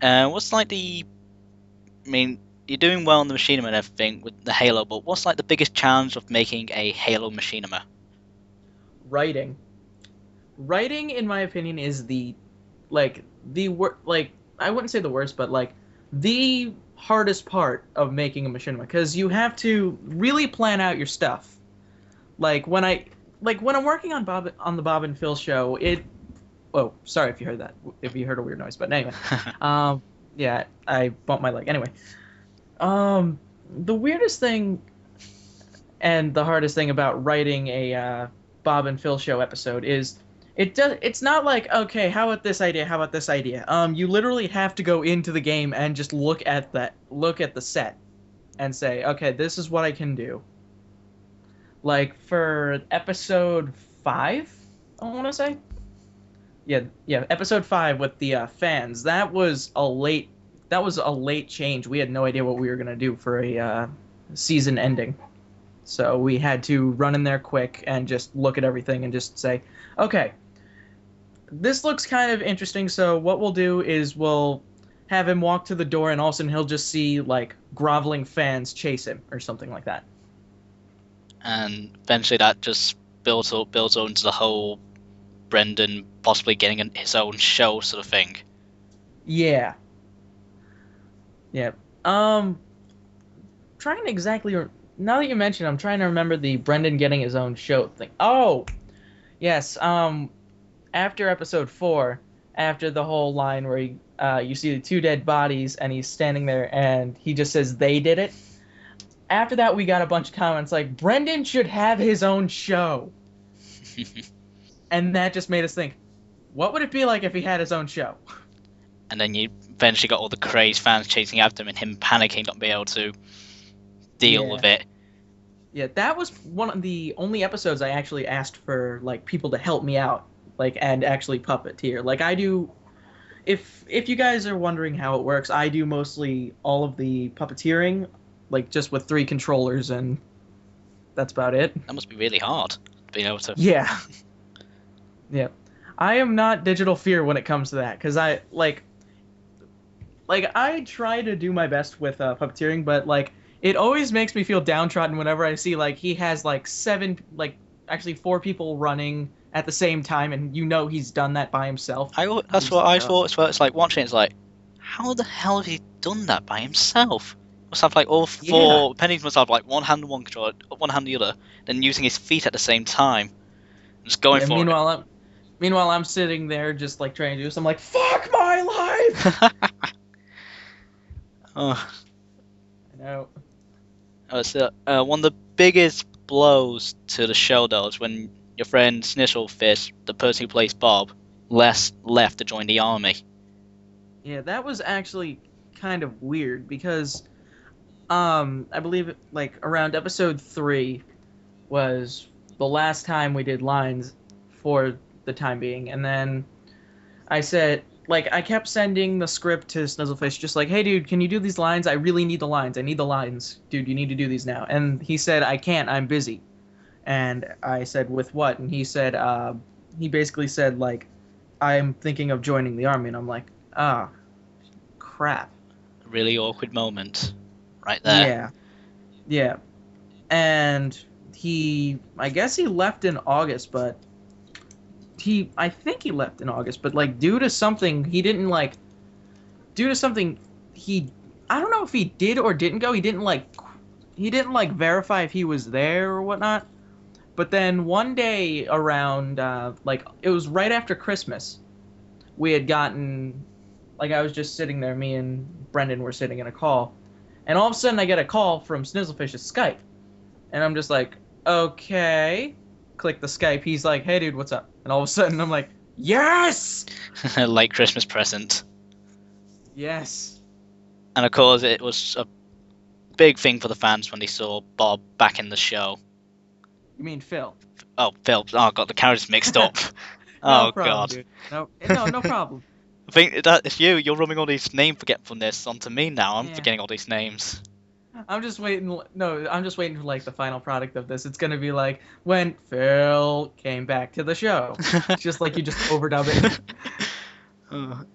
What's like the? I mean, you're doing well in the Machinima and everything with the Halo, but what's like the biggest challenge of making a Halo Machinima? Writing. Writing, in my opinion, is like I wouldn't say the worst, but like the hardest part of making a machinima because you have to really plan out your stuff. Like when I'm working on the Bob and Phil show, it. Oh, sorry if you heard that. If you heard a weird noise, but anyway, um, yeah, I bumped my leg. Anyway, the weirdest thing and the hardest thing about writing a Bob and Phil show episode is it's not like, okay, how about this idea, how about this idea. You literally have to go into the game and just look at the set and say, okay, this is what I can do. Like for episode 5, I want to say. Yeah, episode 5 with the fans. That was a late change. We had no idea what we were going to do for a season ending. So we had to run in there quick and just look at everything and just say, okay, this looks kind of interesting. So what we'll do is we'll have him walk to the door and all of a sudden he'll just see like groveling fans chase him or something like that. And eventually that just builds up into the whole Brendan possibly getting his own show sort of thing. Yeah. Yeah. Trying to exactly now that you mention it, I'm trying to remember the Brendan getting his own show thing. Oh, yes. After episode 4, after the whole line where you see the 2 dead bodies and he's standing there and he just says they did it. After that, we got a bunch of comments like Brendan should have his own show, and that just made us think, what would it be like if he had his own show? And then you eventually got all the crazed fans chasing after him and him panicking, not being able to deal with it. Yeah, that was one of the only episodes I actually asked for like people to help me out, like and actually puppeteer. Like I do. If you guys are wondering how it works, I do mostly all of the puppeteering, like just with 3 controllers, and that's about it. That must be really hard, being able to. Yeah, yeah. I am not digital fear when it comes to that, because I try to do my best with puppeteering, but like it always makes me feel downtrodden whenever I see like he has like 4 people running at the same time, and you know he's done that by himself. That's what I thought as well. It's like watching it's like, how the hell have he done that by himself? Must have like all 4. Penny must have like one hand on one controller, one hand on the other, then using his feet at the same time, just going for it. Meanwhile, I'm sitting there just like trying to do this. I'm like, fuck my life. Oh. I know. So, one of the biggest blows to the show, though, is when your friend Snizzlefish, the person who plays Bob, left to join the army. Yeah, that was actually kind of weird because, I believe like around episode 3 was the last time we did lines for the time being, and then I said, like, I kept sending the script to Snizzlefish, just like, hey, dude, can you do these lines? I really need the lines. I need the lines. Dude, you need to do these now. And he said, I can't. I'm busy. And I said, with what? And he said, he basically said, like, I'm thinking of joining the army. And I'm like, ah, crap. A really awkward moment right there. Yeah. Yeah. And I guess he left in August, but I think he left in August, but like due to something he didn't like, due to something I don't know if he did or didn't go. He didn't like verify if he was there or whatnot. But then one day around like it was right after Christmas, we had gotten like I was just sitting there, me and Brendan were sitting in a call, and all of a sudden I get a call from Snizzlefish's Skype, and I'm just like, okay. Click the Skype. He's like, hey dude, what's up? And all of a sudden I'm like, yes! Like Christmas present. Yes. And of course it was a big thing for the fans when they saw Bob back in the show. You mean Phil? Oh, Phil. Oh, I got the characters mixed up. No Oh, problem, God. dude. No problem. I think that it's you're rubbing all these name forgetfulness onto me now. I'm forgetting all these names. I'm just waiting. No, I'm just waiting for like the final product of this. It's gonna be like when Phil came back to the show, just like you just overdub it.